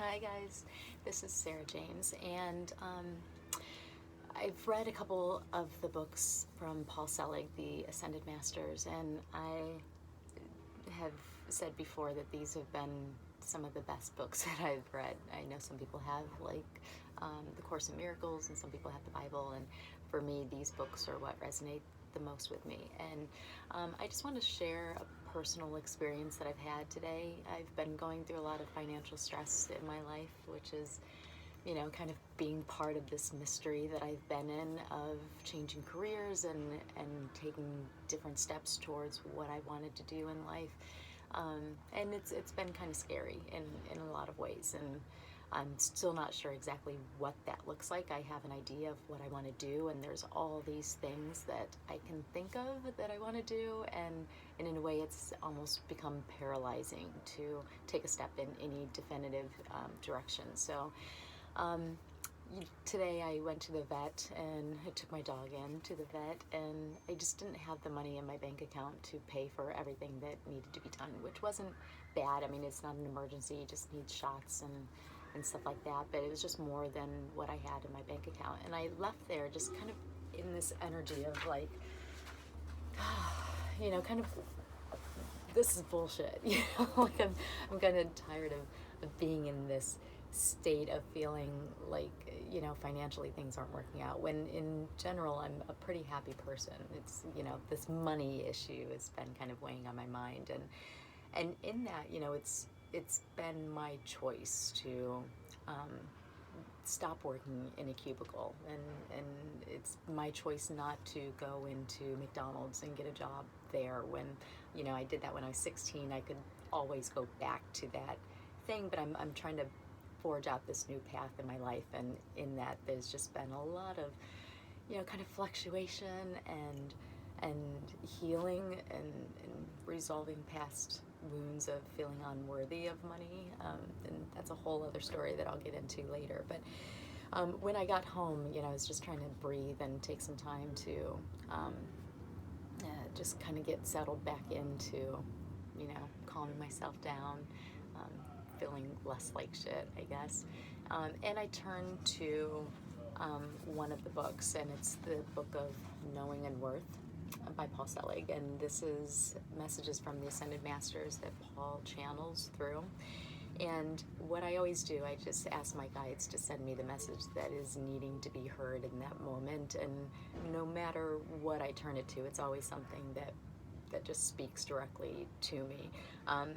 Hi guys, this is Sarah James, and I've read a couple of the books from Paul Selig, the Ascended Masters, and I have said before that these have been some of the best books that I've read. I know some people have The Course in Miracles, and some people have the Bible, and for me these books are what resonate the most with me. And I just want to share a personal experience that I've had today. I've been going through a lot of financial stress in my life, which is, kind of being part of this mystery that I've been in of changing careers and taking different steps towards what I wanted to do in life. And it's been kind of scary in a lot of ways, and I'm still not sure exactly what that looks like. I have an idea of what I want to do, and there's all these things that I can think of that I want to do, and in a way it's almost become paralyzing to take a step in any definitive direction. So today I went to the vet, and I took my dog in to the vet, and I just didn't have the money in my bank account to pay for everything that needed to be done, which wasn't bad. I mean, it's not an emergency, you just need shots and stuff like that, but it was just more than what I had in my bank account. And I left there just kind of in this energy of like, kind of, this is bullshit. Like I'm kind of tired of being in this state of feeling like, financially things aren't working out, when in general I'm a pretty happy person. It's, this money issue has been kind of weighing on my mind, and in that, it's been my choice to stop working in a cubicle, and it's my choice not to go into McDonald's and get a job there. When I did that when I was 16, I could always go back to that thing, but I'm trying to forge out this new path in my life, and in that there's just been a lot of kind of fluctuation and healing and resolving past wounds of feeling unworthy of money, and that's a whole other story that I'll get into later. But when I got home, I was just trying to breathe and take some time to just kind of get settled back into, calming myself down, feeling less like shit, I guess. And I turned to one of the books, and it's the book of Knowing and Worth by Paul Selig, and this is messages from the Ascended Masters that Paul channels through. And what I always do, I just ask my guides to send me the message that is needing to be heard in that moment, and no matter what I turn it to, it's always something that just speaks directly to me.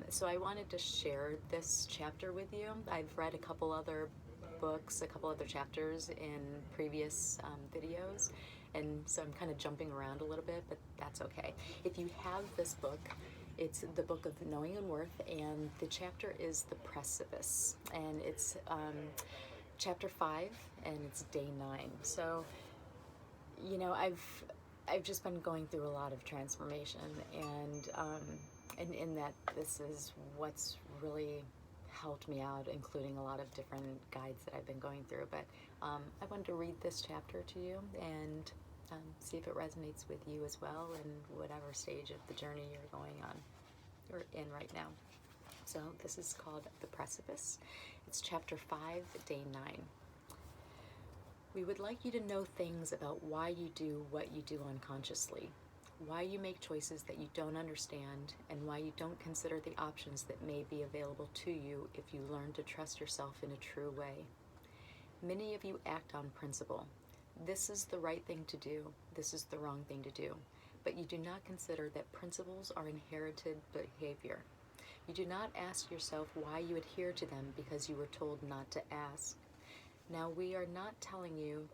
So I wanted to share this chapter with you. I've read a couple other books, a couple other chapters in previous videos, and so I'm kind of jumping around a little bit, but that's okay. If you have this book, it's the book of Knowing and Worth, and the chapter is The Precipice, and it's chapter 5, and it's day 9. So, I've just been going through a lot of transformation, and in that, this is what's really helped me out, including a lot of different guides that I've been going through. But I wanted to read this chapter to you and see if it resonates with you as well in whatever stage of the journey you're going on or in right now. So this is called The Precipice. It's chapter 5, day 9. We would like you to know things about why you do what you do unconsciously, why you make choices that you don't understand, and why you don't consider the options that may be available to you if you learn to trust yourself in a true way. Many of you act on principle. This is the right thing to do, this is the wrong thing to do, but you do not consider that principles are inherited behavior. You do not ask yourself why you adhere to them because you were told not to ask. Now we are not telling you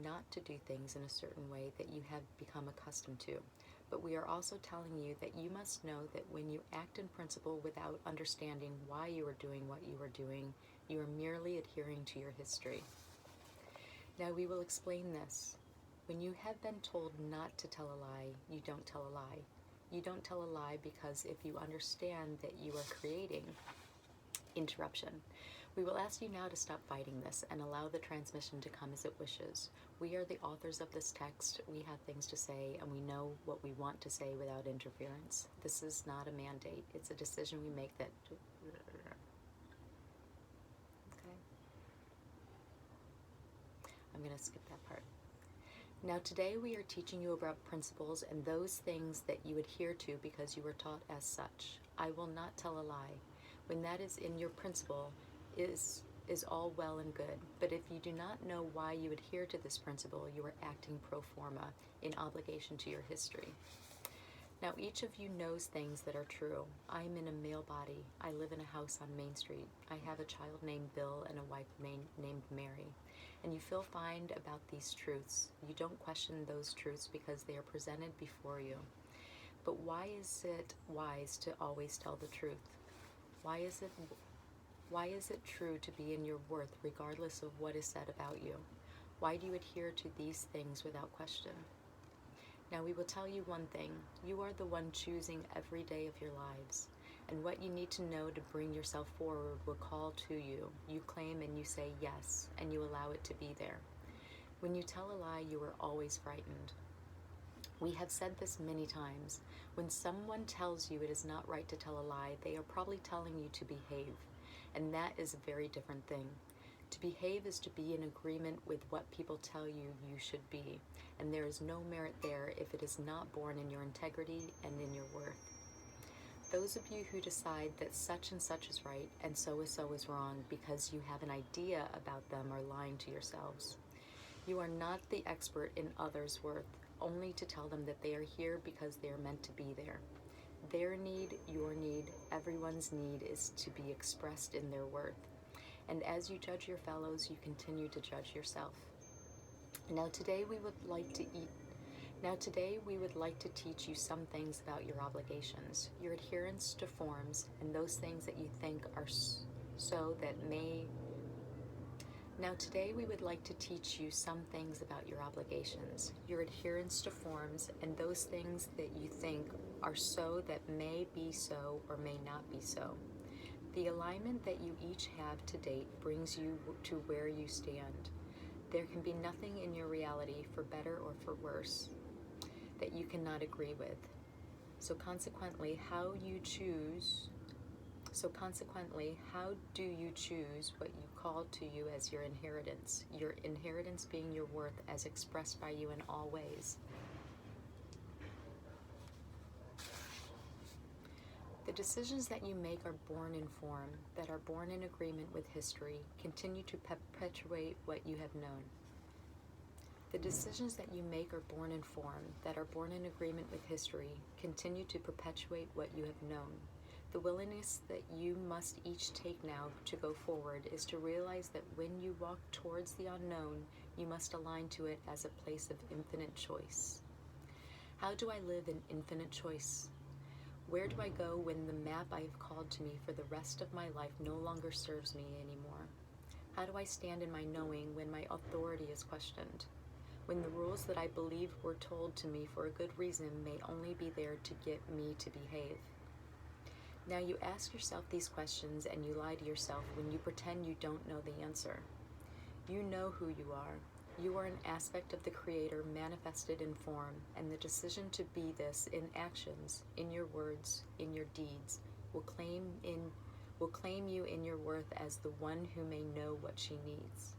not to do things in a certain way that you have become accustomed to, but we are also telling you that you must know that when you act in principle without understanding why you are doing what you are doing, you are merely adhering to your history. Now we will explain this. When you have been told not to tell a lie, you don't tell a lie. You don't tell a lie because if you understand that you are creating interruption. We will ask you now to stop fighting this and allow the transmission to come as it wishes. We are the authors of this text. We have things to say, and we know what we want to say without interference. This is not a mandate. It's a decision we make that... Okay. I'm going to skip that part. Now today we are teaching you about principles and those things that you adhere to because you were taught as such. I will not tell a lie. When that is in your principle, is all well and good, but if you do not know why you adhere to this principle, you are acting pro forma, in obligation to your history. Now each of you knows things that are true. I am in a male body. I live in a house on Main Street. I have a child named Bill and a wife named Mary. And you feel fine about these truths. You don't question those truths because they are presented before you. But why is it wise to always tell the truth? Why is it true to be in your worth regardless of what is said about you? Why do you adhere to these things without question? Now we will tell you one thing. You are the one choosing every day of your lives. And what you need to know to bring yourself forward will call to you. You claim and you say yes, and you allow it to be there. When you tell a lie, you are always frightened. We have said this many times. When someone tells you it is not right to tell a lie, they are probably telling you to behave. And that is a very different thing. To behave is to be in agreement with what people tell you you should be. And there is no merit there if it is not born in your integrity and in your worth. Those of you who decide that such and such is right and so is wrong because you have an idea about them are lying to yourselves. You are not the expert in others' worth, only to tell them that they are here because they are meant to be there. Their need, your need, everyone's need is to be expressed in their worth. And as you judge your fellows, you continue to judge yourself. Now today we would like to teach you some things about your obligations, your adherence to forms, and those things that you think are so that may... Now today we would like to teach you some things about your obligations, your adherence to forms, and those things that you think are so that may be so or may not be so. The alignment that you each have to date brings you to where you stand. There can be nothing in your reality, for better or for worse, that you cannot agree with. So consequently, how do you choose what you call to you as your inheritance being your worth as expressed by you in all ways? The decisions that you make are born in form, that are born in agreement with history, continue to perpetuate what you have known. The decisions that you make are born in form, that are born in agreement with history, continue to perpetuate what you have known. The willingness that you must each take now to go forward is to realize that when you walk towards the unknown, you must align to it as a place of infinite choice. How do I live in infinite choice? Where do I go when the map I have called to me for the rest of my life no longer serves me anymore? How do I stand in my knowing when my authority is questioned? When the rules that I believe were told to me for a good reason may only be there to get me to behave? Now you ask yourself these questions and you lie to yourself when you pretend you don't know the answer. You know who you are. You are an aspect of the Creator manifested in form, and the decision to be this in actions, in your words, in your deeds, will claim you in your worth as the one who may know what she needs.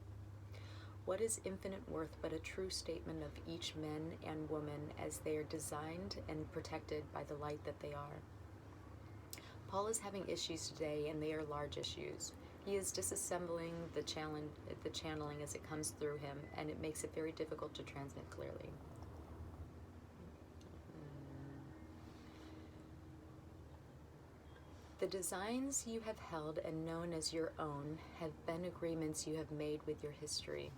What is infinite worth but a true statement of each man and woman as they are designed and protected by the light that they are? Paul is having issues today, and they are large issues. He is disassembling the channeling as it comes through him, and it makes it very difficult to transmit clearly. The designs you have held and known as your own have been agreements you have made with your history.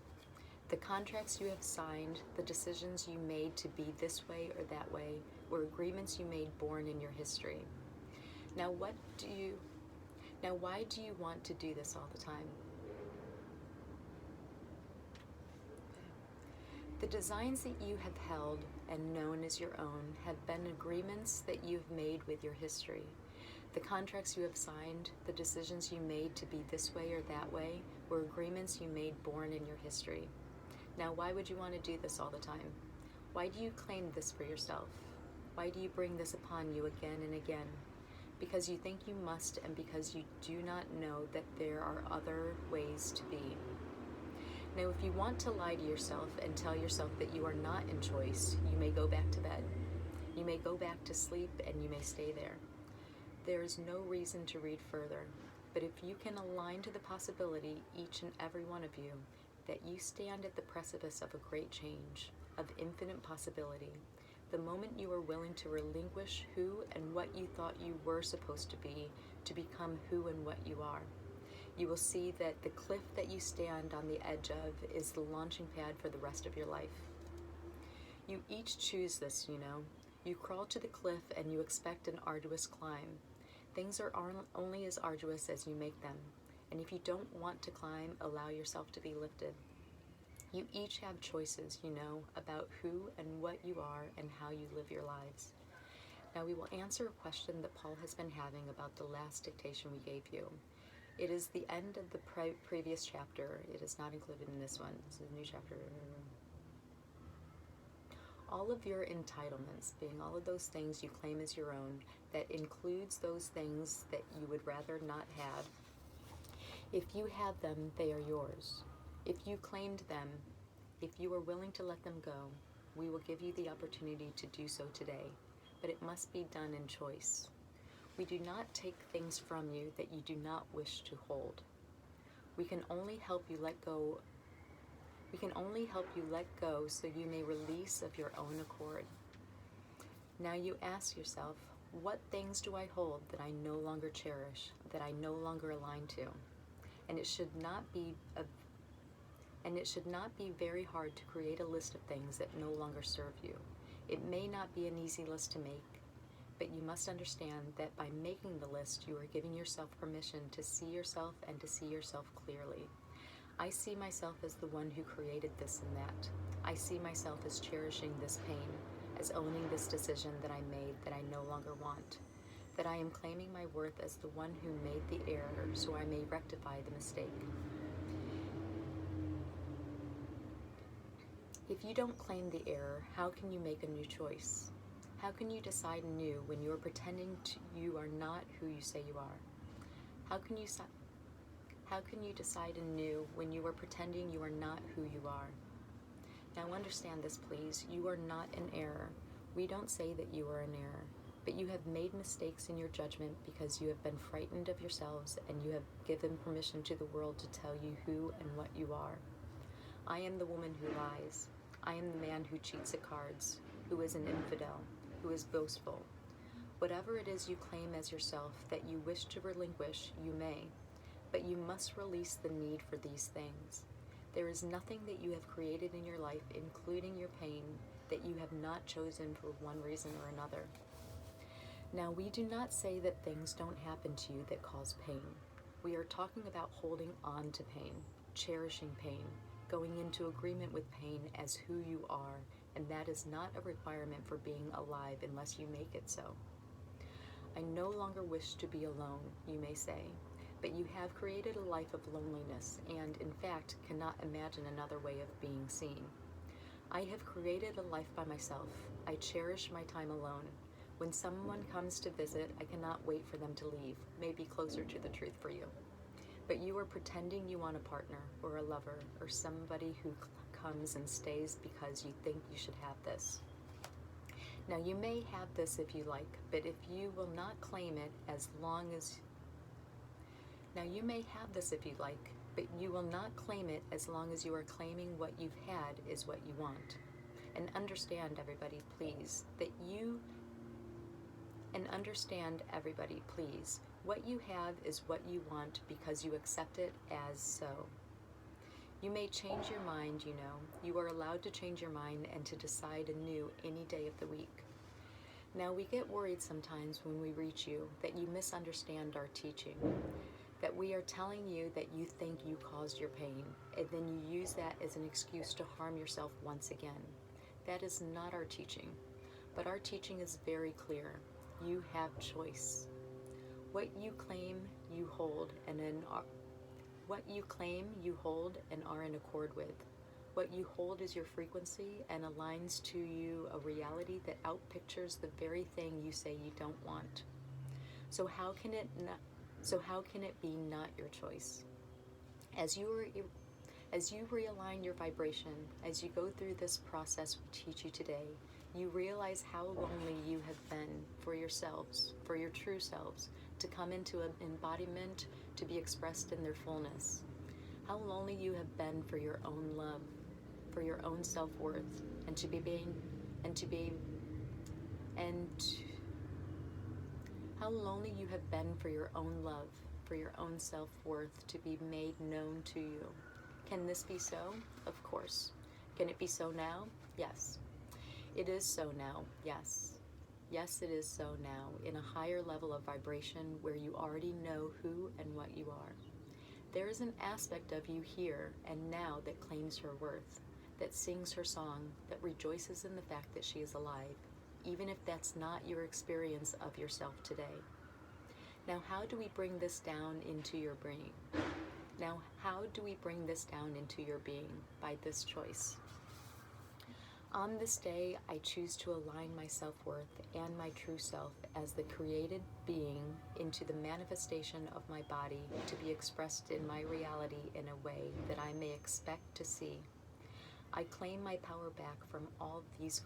The contracts you have signed, the decisions you made to be this way or that way, were agreements you made born in your history. Now why do you want to do this all the time? The designs that you have held and known as your own have been agreements that you've made with your history. The contracts you have signed, the decisions you made to be this way or that way, were agreements you made born in your history. Now, why would you want to do this all the time? Why do you claim this for yourself? Why do you bring this upon you again and again? Because you think you must, and because you do not know that there are other ways to be. Now, if you want to lie to yourself and tell yourself that you are not in choice, you may go back to bed. You may go back to sleep, and you may stay there. There is no reason to read further, but if you can align to the possibility, each and every one of you, that you stand at the precipice of a great change, of infinite possibility, the moment you are willing to relinquish who and what you thought you were supposed to be to become who and what you are, you will see that the cliff that you stand on the edge of is the launching pad for the rest of your life. You each choose this, you know. You crawl to the cliff and you expect an arduous climb. Things are only as arduous as you make them. And if you don't want to climb, allow yourself to be lifted. You each have choices, you know, about who and what you are and how you live your lives. Now we will answer a question that Paul has been having about the last dictation we gave you. It is the end of the previous chapter. It is not included in this one. This is a new chapter. All of your entitlements, being all of those things you claim as your own, that includes those things that you would rather not have. If you have them, they are yours. If you claimed them, if you are willing to let them go, we will give you the opportunity to do so today, but it must be done in choice. We do not take things from you that you do not wish to hold. We can only help you let go. We can only help you let go so you may release of your own accord. Now you ask yourself, what things do I hold that I no longer cherish, that I no longer align to? And it should not be very hard to create a list of things that no longer serve you. It may not be an easy list to make, but you must understand that by making the list, you are giving yourself permission to see yourself and to see yourself clearly. I see myself as the one who created this and that. I see myself as cherishing this pain, as owning this decision that I made that I no longer want, that I am claiming my worth as the one who made the error so I may rectify the mistake. If you don't claim the error, how can you make a new choice? How can you decide anew when you are pretending you are not who you say you are? How can you decide anew when you are pretending you are not who you are? Now understand this, please. You are not in error. We don't say that you are in error, but you have made mistakes in your judgment because you have been frightened of yourselves and you have given permission to the world to tell you who and what you are. I am the woman who lies. I am the man who cheats at cards, who is an infidel, who is boastful. Whatever it is you claim as yourself that you wish to relinquish, you may, but you must release the need for these things. There is nothing that you have created in your life, including your pain, that you have not chosen for one reason or another. Now, we do not say that things don't happen to you that cause pain. We are talking about holding on to pain, cherishing pain, going into agreement with pain as who you are, and that is not a requirement for being alive unless you make it so. I no longer wish to be alone, you may say, but you have created a life of loneliness and, in fact, cannot imagine another way of being seen. I have created a life by myself. I cherish my time alone. When someone comes to visit, I cannot wait for them to leave, maybe closer to the truth for you. But you are pretending you want a partner or a lover or somebody who comes and stays because you think you should have this. Now you may have this if you like, but if you will not claim it as long as you will not claim it as long as you are claiming what you've had is what you want. And understand, everybody, please, what you have is what you want because you accept it as so. You may change your mind, you know. You are allowed to change your mind and to decide anew any day of the week. Now, we get worried sometimes when we reach you that you misunderstand our teaching, that we are telling you that you think you caused your pain, and then you use that as an excuse to harm yourself once again. That is not our teaching, but our teaching is very clear. You have choice. What you claim, you hold, what you claim, you hold and are in accord with. What you hold is your frequency and aligns to you a reality that outpictures the very thing you say you don't want. So how can it be not your choice? As you realign your vibration, as you go through this process we teach you today, you realize how lonely you have been for yourselves, for your true selves, to come into an embodiment to be expressed in their fullness. How lonely you have been for your own love, for your own self-worth, how lonely you have been for your own love, for your own self-worth to be made known to you. Can this be so? Of course. Can it be so now? Yes. It is so now. Yes. Yes, it is so now, in a higher level of vibration where you already know who and what you are. There is an aspect of you here and now that claims her worth, that sings her song, that rejoices in the fact that she is alive, even if that's not your experience of yourself today. Now, how do we bring this down into your brain? Now, how do we bring this down into your being? By this choice. On this day, I choose to align my self-worth and my true self as the created being into the manifestation of my body to be expressed in my reality in a way that I may expect to see. I claim my power back from all those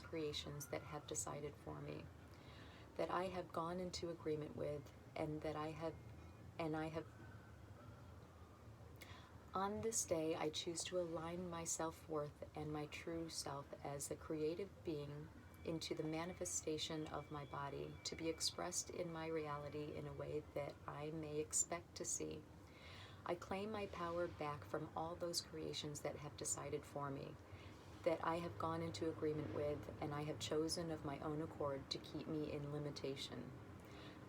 creations that have decided for me, that I have gone into agreement with, and I have. On this day, I choose to align my self-worth and my true self as the creative being into the manifestation of my body to be expressed in my reality in a way that I may expect to see. I claim my power back from all those creations that have decided for me, that I have gone into agreement with, and I have chosen of my own accord to keep me in limitation.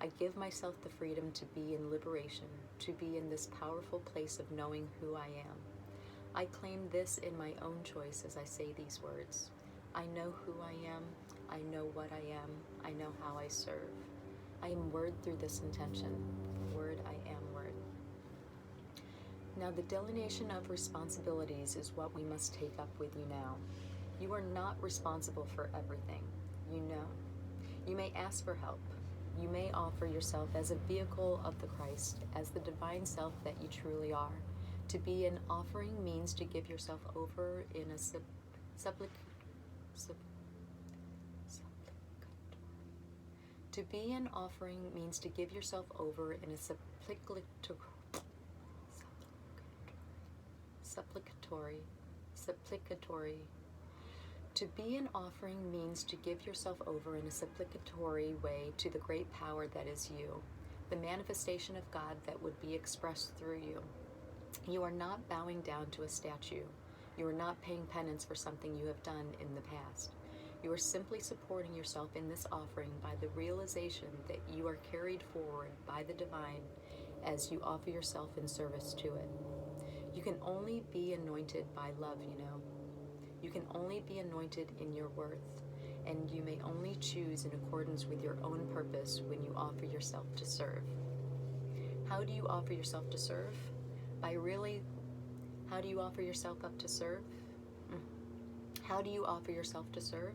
I give myself the freedom to be in liberation, to be in this powerful place of knowing who I am. I claim this in my own choice as I say these words. I know who I am, I know what I am, I know how I serve. I am word through this intention. Word, I am word. Now, the delineation of responsibilities is what we must take up with you now. You are not responsible for everything. You know. You may ask for help. You may offer yourself as a vehicle of the Christ, as the divine self that you truly are. To be an offering means to give yourself over in a To be an offering means to give yourself over in a supplicatory. To be an offering means to give yourself over in a supplicatory way to the great power that is you, the manifestation of God that would be expressed through you. You are not bowing down to a statue. You are not paying penance for something you have done in the past. You are simply supporting yourself in this offering by the realization that you are carried forward by the divine as you offer yourself in service to it. You can only be anointed by love, you know. You can only be anointed in your worth, and you may only choose in accordance with your own purpose when you offer yourself to serve. How do you offer yourself to serve? How do you offer yourself up to serve? How do you offer yourself to serve?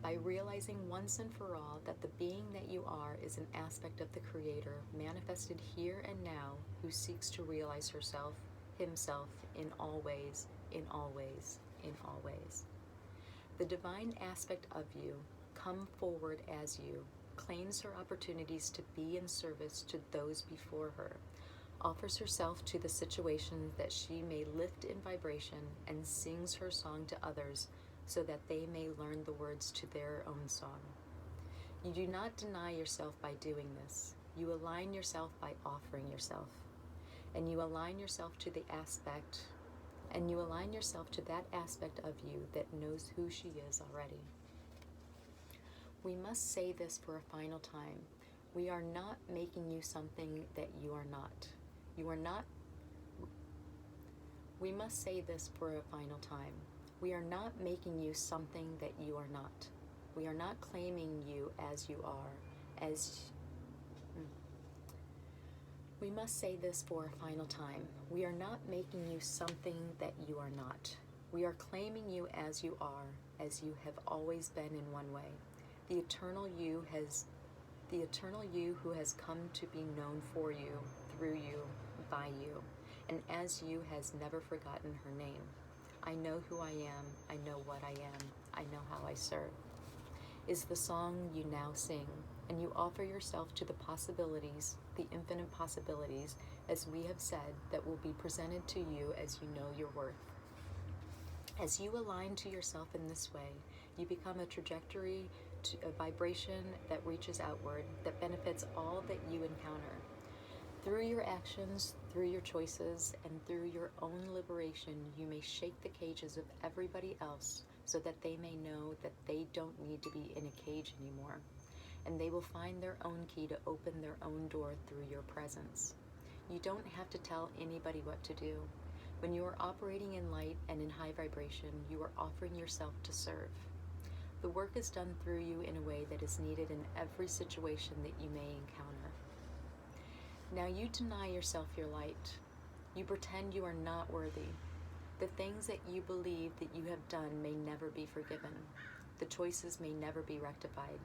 By realizing once and for all that the being that you are is an aspect of the Creator manifested here and now who seeks to realize herself, himself, in all ways, in all ways, in all ways. The divine aspect of you, come forward as you, claims her opportunities to be in service to those before her, offers herself to the situation that she may lift in vibration, and sings her song to others so that they may learn the words to their own song. You do not deny yourself by doing this. You align yourself by offering yourself. And you align yourself to that aspect of you that knows who she is already. We must say this for a final time. We are not making you something that you are not. You are not. We must say this for a final time. We are not making you something that you are not. We are not claiming you as you are, as we must say this for a final time. We are not making you something that you are not. We are claiming you as you are, as you have always been in one way. The eternal you who has come to be known for you, through you, by you, and as you has never forgotten her name. I know who I am, I know what I am, I know how I serve, is the song you now sing, and you offer yourself to the possibilities, the infinite possibilities, as we have said, that will be presented to you as you know your worth. As you align to yourself in this way, you become a trajectory, a vibration that reaches outward, that benefits all that you encounter. Through your actions, through your choices, and through your own liberation, you may shake the cages of everybody else so that they may know that they don't need to be in a cage anymore, and they will find their own key to open their own door through your presence. You don't have to tell anybody what to do. When you are operating in light and in high vibration, you are offering yourself to serve. The work is done through you in a way that is needed in every situation that you may encounter. Now you deny yourself your light. You pretend you are not worthy. The things that you believe that you have done may never be forgiven. The choices may never be rectified.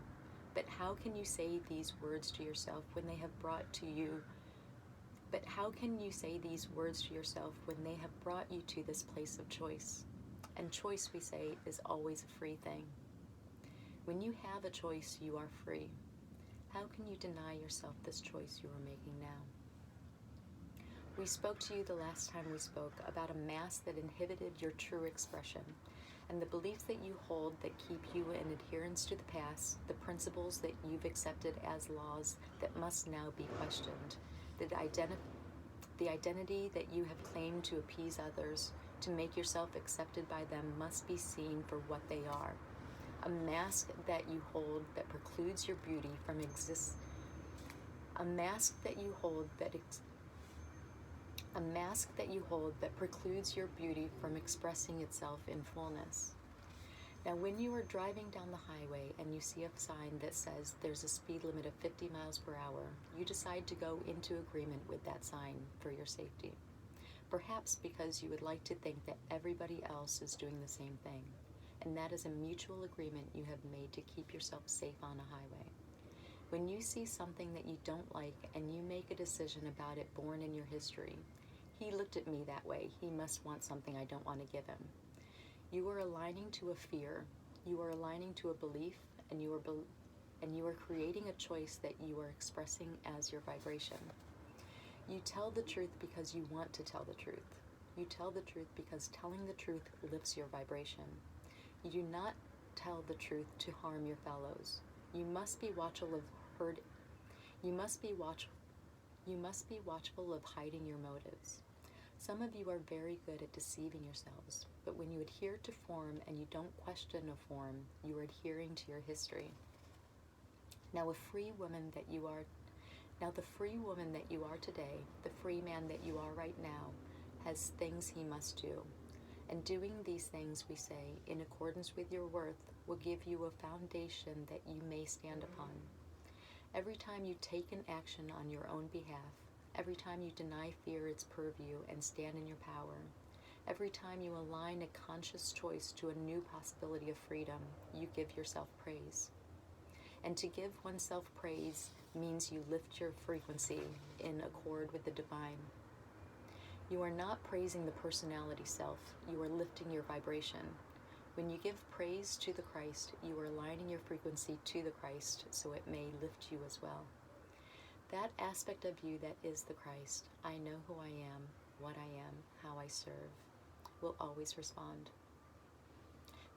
But how can you say these words to yourself when they have brought you to this place of choice? And choice, we say, is always a free thing. When you have a choice, you are free. How can you deny yourself this choice you are making now? We spoke to you the last time we spoke about a mask that inhibited your true expression, and the beliefs that you hold that keep you in adherence to the past, the principles that you've accepted as laws that must now be questioned, the identity that you have claimed to appease others, to make yourself accepted by them, must be seen for what they are. A mask that you hold that precludes your beauty from precludes your beauty from expressing itself in fullness. Now, when you are driving down the highway and you see a sign that says there's a speed limit of 50 miles per hour, you decide to go into agreement with that sign for your safety. Perhaps because you would like to think that everybody else is doing the same thing, and that is a mutual agreement you have made to keep yourself safe on a highway. When you see something that you don't like and you make a decision about it born in your history, he looked at me that way, he must want something I don't want to give him. You are aligning to a fear, you are aligning to a belief, and you are creating a choice that you are expressing as your vibration. You tell the truth because you want to tell the truth. You tell the truth because telling the truth lifts your vibration. You do not tell the truth to harm your fellows. You must be watchful of hiding your motives. Some of you are very good at deceiving yourselves, but when you adhere to form and you don't question a form, you are adhering to your history. Now the free woman that you are today, the free man that you are right now, has things he must do. And doing these things, we say, in accordance with your worth, will give you a foundation that you may stand upon. Every time you take an action on your own behalf, every time you deny fear its purview and stand in your power, every time you align a conscious choice to a new possibility of freedom, you give yourself praise. And to give oneself praise means you lift your frequency in accord with the divine. You are not praising the personality self, you are lifting your vibration. When you give praise to the Christ, you are aligning your frequency to the Christ so it may lift you as well. That aspect of you that is the Christ, I know who I am, what I am, how I serve, will always respond.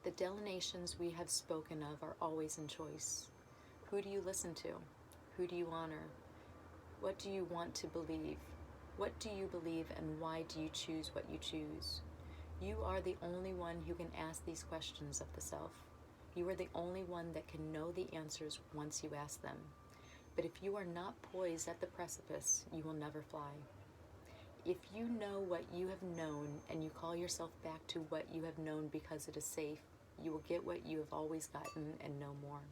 The delineations we have spoken of are always in choice. Who do you listen to? Who do you honor? What do you want to believe? What do you believe, and why do you choose what you choose? You are the only one who can ask these questions of the self. You are the only one that can know the answers once you ask them. But if you are not poised at the precipice, you will never fly. If you know what you have known and you call yourself back to what you have known because it is safe, you will get what you have always gotten and no more.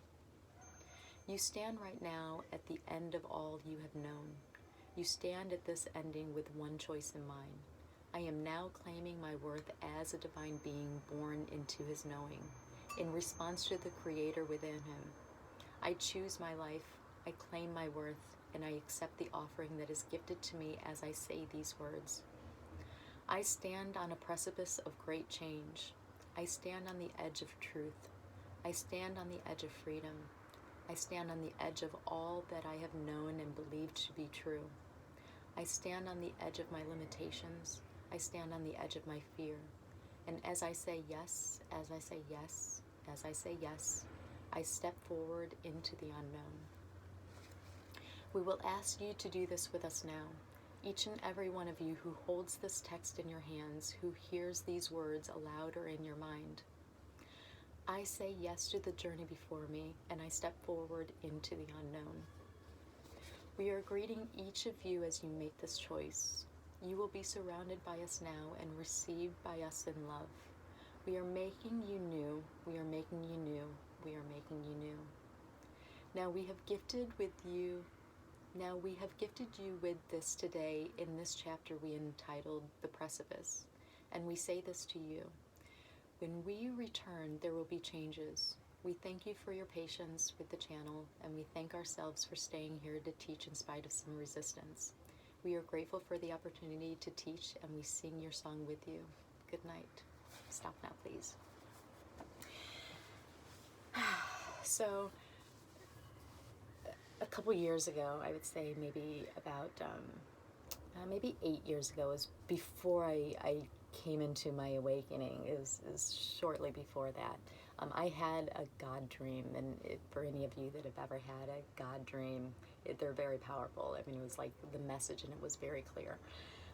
You stand right now at the end of all you have known. You stand at this ending with one choice in mind. I am now claiming my worth as a divine being born into his knowing, in response to the Creator within him. I choose my life, I claim my worth, and I accept the offering that is gifted to me as I say these words. I stand on a precipice of great change. I stand on the edge of truth. I stand on the edge of freedom. I stand on the edge of all that I have known and believed to be true. I stand on the edge of my limitations. I stand on the edge of my fear. And as I say yes, as I say yes, as I say yes, I step forward into the unknown. We will ask you to do this with us now. Each and every one of you who holds this text in your hands, who hears these words aloud or in your mind. I say yes to the journey before me, and I step forward into the unknown. We are greeting each of you as you make this choice. You will be surrounded by us now and received by us in love. We are making you new. We are making you new. We are making you new. Now we have gifted you with this today in this chapter we entitled The Precipice, and we say this to you. When we return, there will be changes. We thank you for your patience with the channel, and we thank ourselves for staying here to teach in spite of some resistance. We are grateful for the opportunity to teach, and we sing your song with you. Good night. Stop now, please. So, a couple years ago, I would say maybe about, maybe 8 years ago, was before I came into my awakening, is shortly before that. I had a God dream, and for any of you that have ever had a God dream, they're very powerful. I mean, it was like the message, and it was very clear.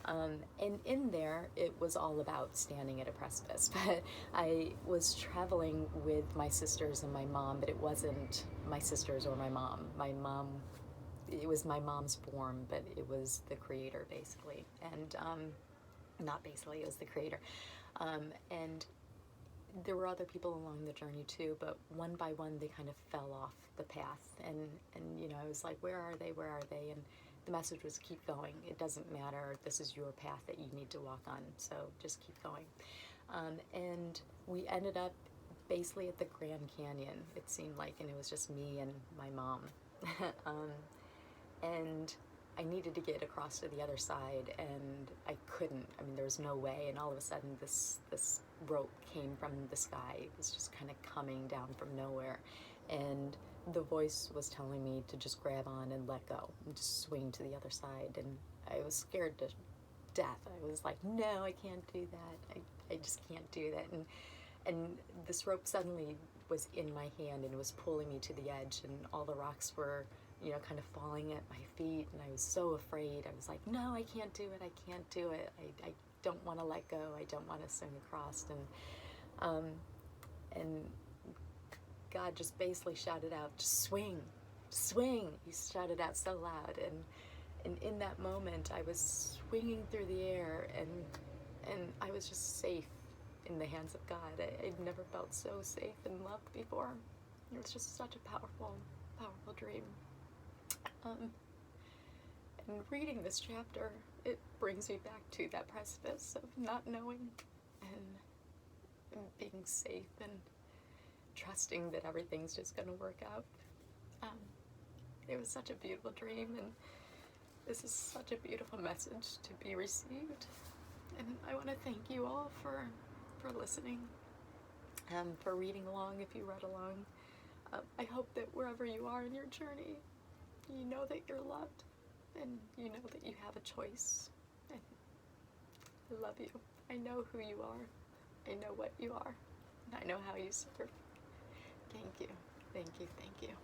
And in there, it was all about standing at a precipice. But I was traveling with my sisters and my mom, but it wasn't my sisters or my mom. It was my mom's form, but it was the Creator, basically. And not basically, it was the Creator. And there were other people along the journey too, but one by one they kind of fell off the path, and you know, I was like, where are they, and the message was, keep going, it doesn't matter, this is your path that you need to walk on, so just keep going. And we ended up basically at the Grand Canyon, it seemed like, and it was just me and my mom. And I needed to get across to the other side, and I couldn't. I mean, there was no way, and all of a sudden this rope came from the sky. It was just kind of coming down from nowhere, and the voice was telling me to just grab on and let go, and just swing to the other side, and I was scared to death. I was like, no, I can't do that. I just can't do that. And this rope suddenly was in my hand, and it was pulling me to the edge, and all the rocks were, you know, kind of falling at my feet, and I was so afraid. I was like, no, I can't do it, I can't do it. I don't want to let go, I don't want to swing across. And God just basically shouted out, just swing, swing. He shouted out so loud, and in that moment, I was swinging through the air, and I was just safe in the hands of God. I'd never felt so safe and loved before. It was just such a powerful, powerful dream. And reading this chapter, it brings me back to that precipice of not knowing and being safe and trusting that everything's just going to work out. It was such a beautiful dream, and this is such a beautiful message to be received. And I want to thank you all for listening, for reading along if you read along. I hope that wherever you are in your journey, you know that you're loved, and you know that you have a choice. And I love you. I know who you are. I know what you are. And I know how you serve. Thank you. Thank you. Thank you.